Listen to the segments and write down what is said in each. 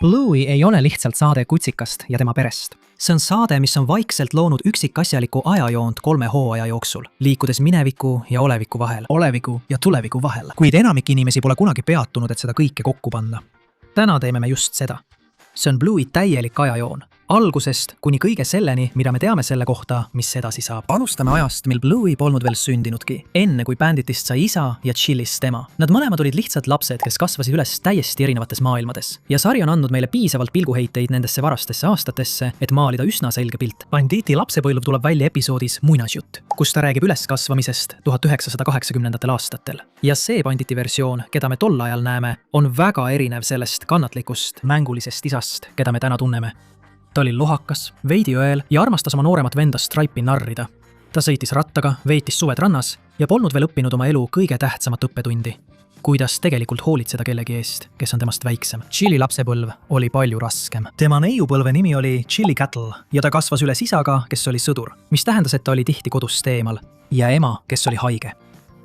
Bluey ei ole lihtsalt saade kutsikast ja tema perest. See on saade, mis on vaikselt loonud üksikasjalikku ajajoont 3 hooaja jooksul, liikudes mineviku ja oleviku vahel. Oleviku ja tuleviku vahel. Kuid enamik inimesi pole kunagi peatunud, et seda kõike kokku panna. Täna teeme me just seda. See on Bluey täielik ajajoon. Algusest kuni kõige selleni, mida me teame selle kohta, mis edasi saab. Alustame ajast, mil Bluey polnud veel sündinudki. Enne kui Banditist sai isa ja Chillist ema. Nad mõlemad olid lihtsalt lapsed, kes kasvasid üles täiesti erinevates maailmades. Ja sari on andnud meile piisavalt pilguheiteid nendesse varastesse aastatesse, et maalida üsna selge pilt. Banditi lapsepõlv tuleb välja episoodis Muinasjutt, kus ta räägib üleskasvamisest 1980. aastatel. Ja see Banditi versioon, keda me tol ajal näeme, on väga erinev sellest kannatlikust, mängulisest isast, keda me täna tunneme. Ta oli lohakas, veidi õel ja armastas oma nooremat venda Stripe'i narrida. Ta sõitis rattaga, veetis suved rannas ja polnud veel õppinud oma elu kõige tähtsamat õppetundi. Kuidas tegelikult hoolitseda kellegi eest, kes on temast väiksem. Chilli lapsepõlv oli palju raskem. Tema neiupõlve nimi oli Chilli Cattle ja ta kasvas üles isaga, kes oli sõdur, mis tähendas, et ta oli tihti kodust eemal, ja ema, kes oli haige.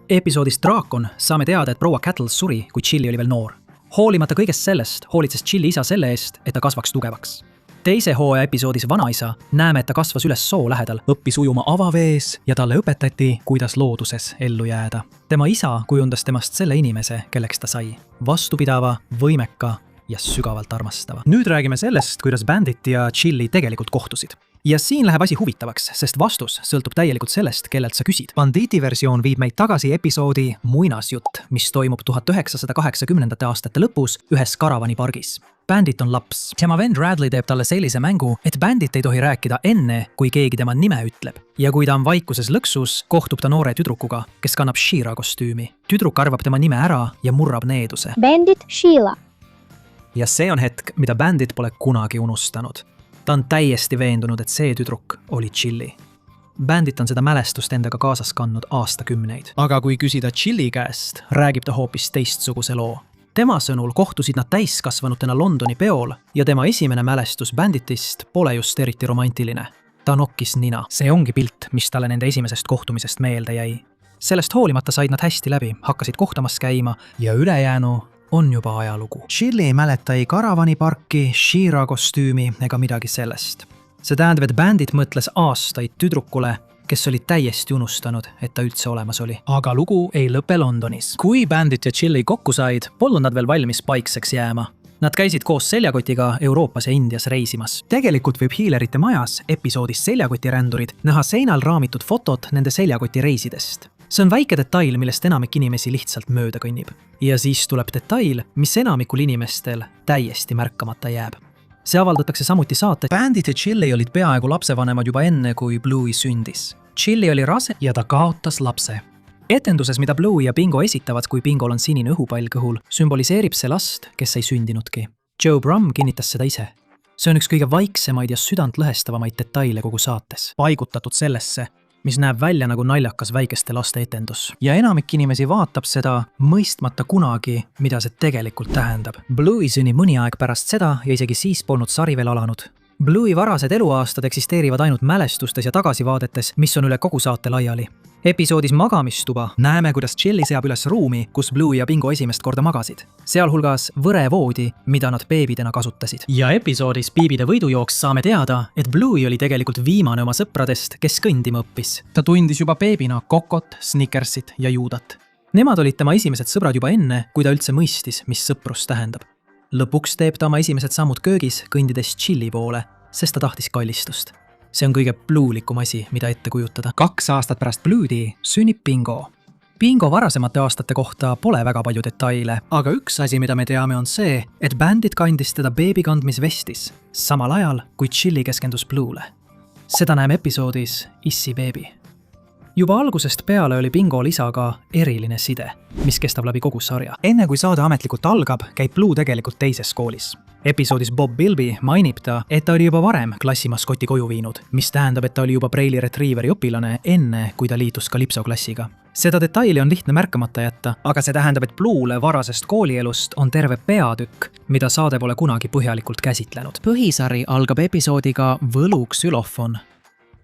Episoodis Draakon saame teada, et proua Cattle suri, kui Chilli oli veel noor. Hoolimata kõigest sellest hoolitses Chilli isa selle eest, et ta kasvaks tugevaks. Teise hooaja episoodis Vanaisa näeme, et ta kasvas üles soo lähedal, õppis ujuma avavees ja talle õpetati, kuidas looduses ellu jääda. Tema isa kujundas temast selle inimese, kelleks ta sai. Vastupidava, võimeka ja sügavalt armastava. Nüüd räägime sellest, kuidas Bandit ja Chilli tegelikult kohtusid. Ja siin läheb asi huvitavaks, sest vastus sõltub täielikult sellest, kellelt sa küsid. Banditi versioon viib meid tagasi episoodi Muinasjutt, mis toimub 1980. aastate lõpus ühes karavanipargis. Bandit on laps. Tema vend Radley teeb talle sellise mängu, et Bandit ei tohi rääkida enne, kui keegi tema nime ütleb. Ja kui ta on vaikuses lõksus, kohtub ta noore tüdrukuga, kes kannab She-Ra kostüümi. Tüdruk arvab tema nime ära ja murrab needuse. Bandit Sheila. Ja see on hetk, mida Bandit pole kunagi unustanud. Ta on täiesti veendunud, et see tüdruk oli Chilli. Bandit on seda mälestust endaga kaasas kandnud aastakümneid. Aga kui küsida Chilli käest, räägib ta hoopis teistsuguse loo. Tema sõnul kohtusid nad täiskasvanutena Londoni peol ja tema esimene mälestus Banditist pole just eriti romantiline. Ta nokkis nina. See ongi pilt, mis talle nende esimesest kohtumisest meelde jäi. Sellest hoolimata said nad hästi läbi, hakkasid kohtamas käima ja ülejäänu on juba ajalugu. Chilli ei mäleta ei karavaniparki, She-Ra kostüümi ega midagi sellest. See tähendab, et Bandit mõtles aastaid tüdrukule, kes oli täiesti unustanud, et ta üldse olemas oli. Aga lugu ei lõpe Londonis. Kui Bandit ja Chilli kokku said, polnud nad veel valmis paikseks jääma. Nad käisid koos seljakotiga Euroopas ja Indias reisimas. Tegelikult võib Hiilerite majas episoodis Seljakotirändurid näha seinal raamitud fotot nende seljakoti reisidest. See on väike detail, millest enamik inimesi lihtsalt mööda kõnnib. Ja siis tuleb detail, mis enamikul inimestel täiesti märkamata jääb. See avaldatakse samuti saate. Bandit ja Chilli olid peaaegu lapsevanemad juba enne, kui Bluey sündis. Chilli oli rase ja ta kaotas lapse. Etenduses, mida Bluey ja Bingo esitavad, kui Bingol on sinine õhupall kõhul, sümboliseerib see last, kes ei sündinudki. Joe Brumm kinnitas seda ise. See on üks kõige vaiksemaid ja südantlõhestavamaid detaile kogu saates. Paigutatud sellesse, mis näeb välja nagu naljakas väikeste laste etendus. Ja enamik inimesi vaatab seda, mõistmata kunagi, mida see tegelikult tähendab. Bluey sünnib mõni aeg pärast seda ja isegi siis polnud sari veel alanud. Bluey varased eluaastad eksisteerivad ainult mälestustes ja tagasivaadetes, mis on üle kogu saate laiali. Episoodis Magamistuba näeme, kuidas Chilli seab üles ruumi, kus Bluey ja Bingo esimest korda magasid. Sealhulgas võrevoodi, mida nad beebidena kasutasid. Ja episoodis Biibide võidujooks saame teada, et Bluey oli tegelikult viimane oma sõpradest, kes kõndima õppis. Ta tundis juba beebina Kokot, Snickersit ja Juudat. Nemad olid tema esimesed sõbrad juba enne, kui ta üldse mõistis, mis sõprus tähendab. Lõpuks teeb ta oma esimesed sammud köögis, kõndides Chilli poole, sest ta tahtis kallistust. See on kõige bluulikum asi, mida ette kujutada. 2 aastat pärast Bluey'di sünnib Bingo. Bingo varasemate aastate kohta pole väga palju detaile, aga üks asi, mida me teame, on see, et Bandit kandis teda beebi kandmisvestis, samal ajal kui Chilli keskendus Blue'le. Seda näeme episoodis Issi beebi. Juba algusest peale oli Bingol isaga eriline side, mis kestab läbi kogu sarja. Enne kui saade ametlikult algab, käib Blue tegelikult teises koolis. Episoodis Bob Bilby mainib ta, et ta oli juba varem klassimaskoti koju viinud, mis tähendab, et ta oli juba Braille Retrieveri õpilane enne, kui ta liitus Calypso klassiga. Seda detaili on lihtne märkamata jätta, aga see tähendab, et Blue'le varasest koolielust on terve peatükk, mida saade pole kunagi põhjalikult käsitlenud. Põhisari algab episoodiga Võluksülofon.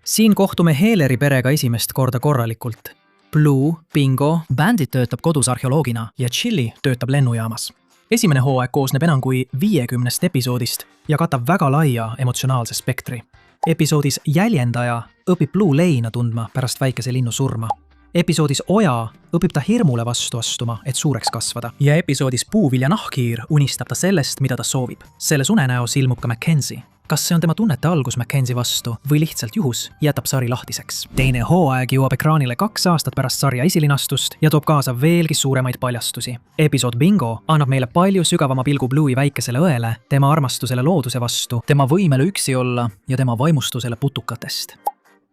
Siin kohtume Heeleri perega esimest korda korralikult. Blue, Bingo, Bandit töötab kodus arheoloogina ja Chilli töötab lennujaamas. esimene hooaeg koosneb enam kui 50 episoodist ja katab väga laia emotsionaalse spektri. Episoodis Jäljendaja õpib Blue leina tundma pärast väikese linnu surma. Episoodis Oja õpib ta hirmule vastu astuma, et suureks kasvada. Ja episoodis Puuvilja nahkhiir unistab ta sellest, mida ta soovib. Selles unenäos ilmub ka Mackenzie. Kas see on tema tunnete algus Mackenzie vastu või lihtsalt juhus jätab sari lahtiseks? Teine hooaeg jõuab ekraanile 2 aastat pärast sarja esilinastust ja toob kaasa veelgi suuremaid paljastusi. Episood Bingo annab meile palju sügavama pilgu Blue'i väikesele õele, tema armastusele looduse vastu, tema võimele üksi olla ja tema vaimustusele putukatest.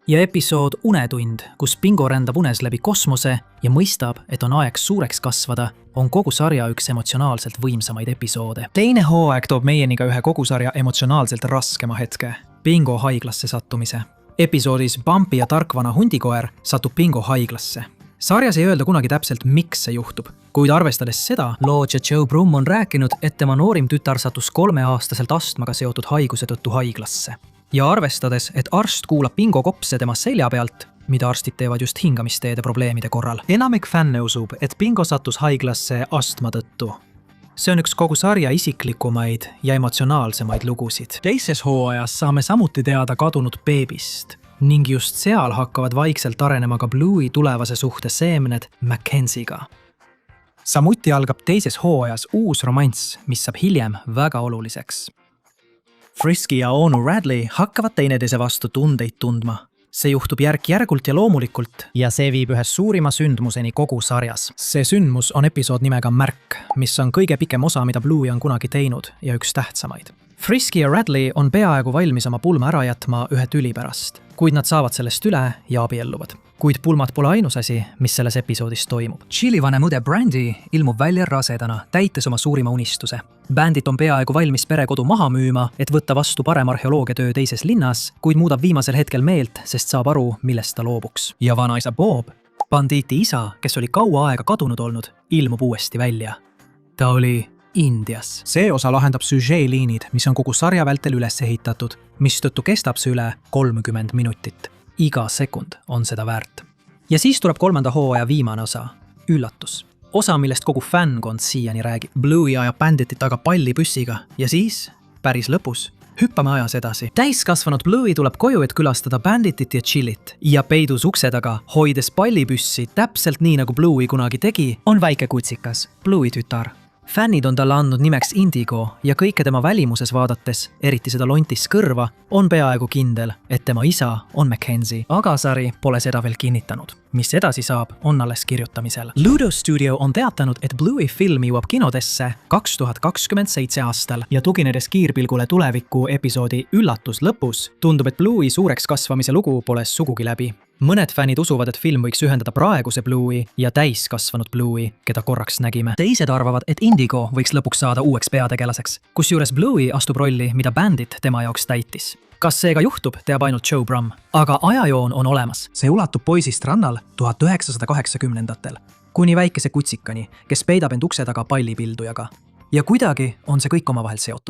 Ja episood Unetund, kus Bingo rändab unes läbi kosmose ja mõistab, et on aeg suureks kasvada, on kogu sarja üks emotsionaalselt võimsamaid episoode. Teine hooaeg toob meieni ka ühe kogu sarja emotsionaalselt raskema hetke, Bingo haiglasse sattumise. Episoodis Bumpy ja tarkvana hundikoer satub Bingo haiglasse. Sarjas ei öelda kunagi täpselt, miks see juhtub, kuid arvestades seda, loodja Joe Brumm on rääkinud, et tema noorim tütar sattus 3-aastaselt astmaga seotud haiguse tõttu haiglasse. Ja arvestades, et arst kuulab Bingo kopse tema selja pealt, mida arstid teevad just hingamisteede probleemide korral. Enamik fänne usub, et Bingo sattus haiglasse astma tõttu. See on üks kogu sarja isiklikumaid ja emotsionaalsemaid lugusid. Teises hooajas saame samuti teada kadunud beebist ning just seal hakkavad vaikselt arenema ka Blue'i tulevase suhte seemned Mackenziega. Samuti algab teises hooajas uus romanss, mis saab hiljem väga oluliseks. Frisky ja onu Radley hakkavad teineteise vastu tundeid tundma. See juhtub järk-järgult ja loomulikult ja see viib ühe suurima sündmuseni kogu sarjas. See sündmus on episood nimega Märk, mis on kõige pikem osa, mida Blue'i on kunagi teinud ja üks tähtsamaid. Frisky ja Radley on peaaegu valmis oma pulma ära jätma ühe tüli pärast, kuid nad saavad sellest üle ja abielluvad. Kuid pulmad pole ainus asi, mis selles episoodis toimub. Chili vanem õde Brandy ilmub välja rasedana, täites oma suurima unistuse. Bandit on peaaegu valmis perekodu maha müüma, et võtta vastu parem arheoloogiatöö teises linnas, kuid muudab viimasel hetkel meelt, sest saab aru, millest ta loobuks. Ja vanaisa Bob, bandiiti isa, kes oli kaua aega kadunud olnud, ilmub uuesti välja. Ta oli Indias. See osa lahendab süžeeliinid, mis on kogu sarja vältel üles ehitatud, mistõttu kestab see üle 30 minutit. Iga sekund on seda väärt. Ja siis tuleb 3. hooaja viimane osa, üllatus. Osa, millest kogu fännkond siiani räägib. Blue'i ajab Banditit taga pallipüssiga ja siis, päris lõpus, hüppame ajas edasi. Täiskasvanud Blue'i tuleb koju, et külastada Banditit ja Chillit. Ja peidus ukse taga, hoides pallipüssi täpselt nii, nagu Blue'i kunagi tegi, on väike kutsikas, Blue'i tütar. Fännid on talle andnud nimeks Indigo ja kõike tema välimuses vaadates, eriti seda lontis kõrva, on peaaegu kindel, et tema isa on Mackenzie. Aga sari pole seda veel kinnitanud. Mis edasi saab, on alles kirjutamisel. Ludo Studio on teatanud, et Blue'i film jõuab kinodesse 2027 aastal ja tuginedes kiirpilgule tuleviku episoodi Üllatus lõpus, tundub, et Blue'i suureks kasvamise lugu pole sugugi läbi. Mõned fännid usuvad, et film võiks ühendada praeguse Blue'i ja täiskasvanud Blue'i, keda korraks nägime. Teised arvavad, et Indigo võiks lõpuks saada uueks peategelaseks, kusjuures Blue'i astub rolli, mida Bandit tema jaoks täitis. Kas see ka juhtub, teab ainult Joe Brumm, aga ajajoon on olemas. See ulatub poisist rannal 1980-ndatel, kuni väikese kutsikani, kes peidab end ukse taga pallipildujaga. Ja kuidagi on see kõik omavahel seotud.